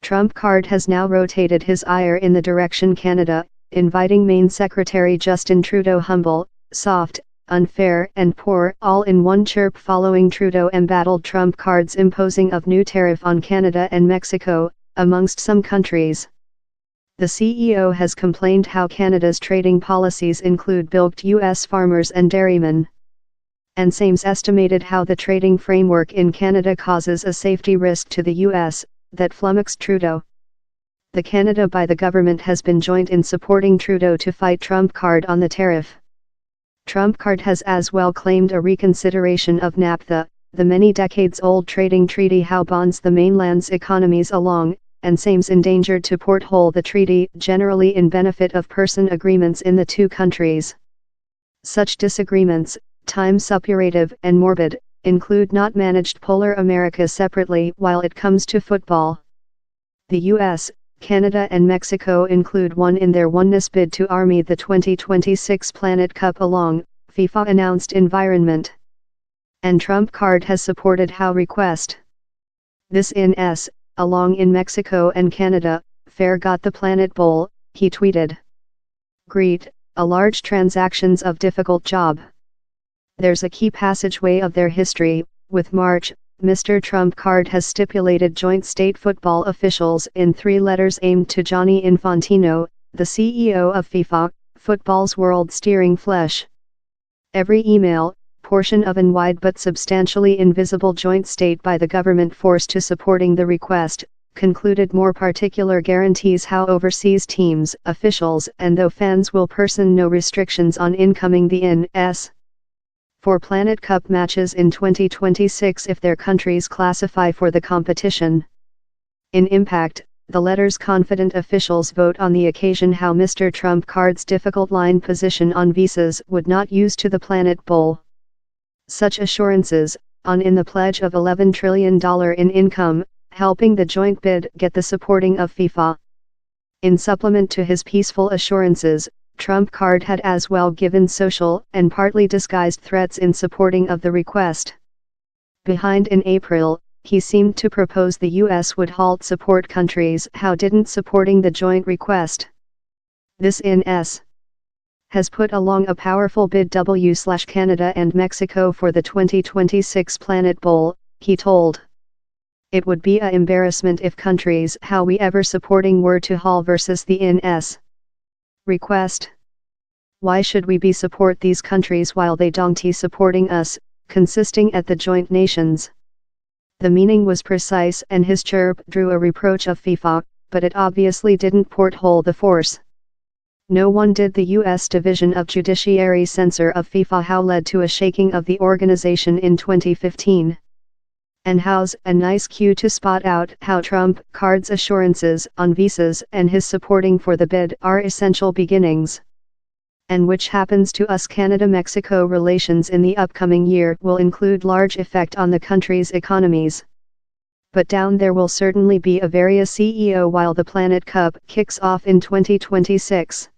Trump card has now rotated his ire in the direction Canada, inviting Maine Secretary Justin Trudeau humble, soft, unfair and poor all in one chirp following Trudeau embattled Trump card's imposing of new tariff on Canada and Mexico, amongst some countries. The CEO has complained how Canada's trading policies include bilked U.S. farmers and dairymen. And Sames estimated how the trading framework in Canada causes a safety risk to the U.S., that flummoxed Trudeau. The Canada by the government has been joined in supporting Trudeau to fight Trump card on the tariff. Trump card has as well claimed a reconsideration of NAFTA, the many decades-old trading treaty how bonds the mainland's economies along, and Sames endangered to porthole the treaty generally in benefit of person agreements in the two countries. Such disagreements, time suppurative and morbid, include not managed polar America separately while it comes to football. The U.S., Canada and Mexico include one in their oneness bid to army the 2026 Planet Cup along, FIFA announced environment. And Trump card has supported how request. This in along in Mexico and Canada, fair got the Planet Bowl, he tweeted. Greet, a large transactions of difficult job. There's a key passageway of their history, with March, Mr. Trump card has stipulated joint state football officials in 3 letters aimed to Gianni Infantino, the CEO of FIFA, football's world steering flesh. Every email, portion of an wide but substantially invisible joint state by the government force to supporting the request, concluded more particular guarantees how overseas teams, officials and though fans will person no restrictions on incoming the INS. For Planet Cup matches in 2026 if their countries classify for the competition. In impact, the letter's confident officials vote on the occasion how Mr. Trump card's difficult line position on visas would not use to the Planet Bowl. Such assurances, in the pledge of $11 trillion in income, helping the joint bid get the supporting of FIFA. In supplement to his peaceful assurances, Trump card had as well given social and partly disguised threats in supporting of the request. Behind in April, he seemed to propose the U.S. would halt support countries how didn't supporting the joint request. This INS has put along a powerful bid W/Canada and Mexico for the 2026 Planet Bowl, he told. It would be a embarrassment if countries how we ever supporting were to haul versus the INS. Request. Why should we be support these countries while they don't supporting us, consisting at the joint nations? The meaning was precise and his chirp drew a reproach of FIFA, but it obviously didn't porthole the force. No one did. The U.S. Division of Judiciary censor of FIFA how led to a shaking of the organization in 2015. And how's a nice cue to spot out how Trump card's assurances on visas and his supporting for the bid are essential beginnings. And which happens to us Canada-Mexico relations in the upcoming year will include large effect on the country's economies. But down there will certainly be a various CEO while the Planet Cup kicks off in 2026.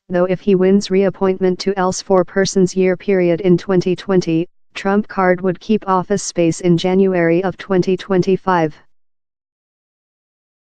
Though if he wins reappointment to else 4 persons year period in 2020, Trump card would keep office space in January of 2025.